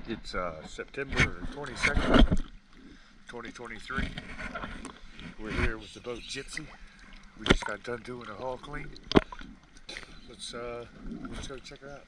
It's September 22nd, 2023. We're here with the boat Gypsy. We just got done doing a hull clean. Let's go check her out.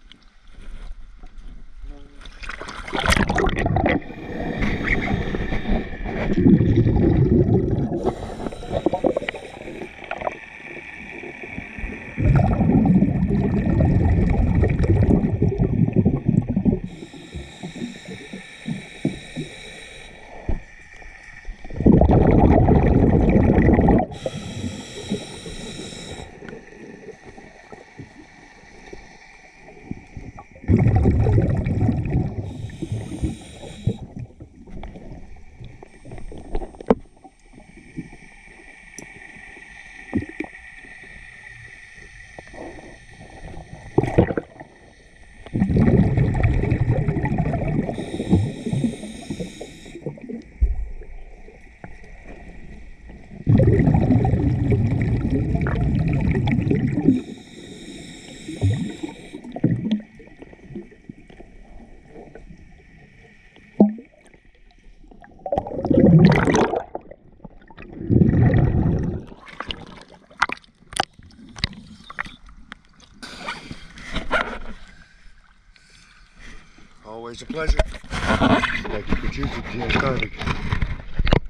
Always a pleasure. Thank you for choosing Pier.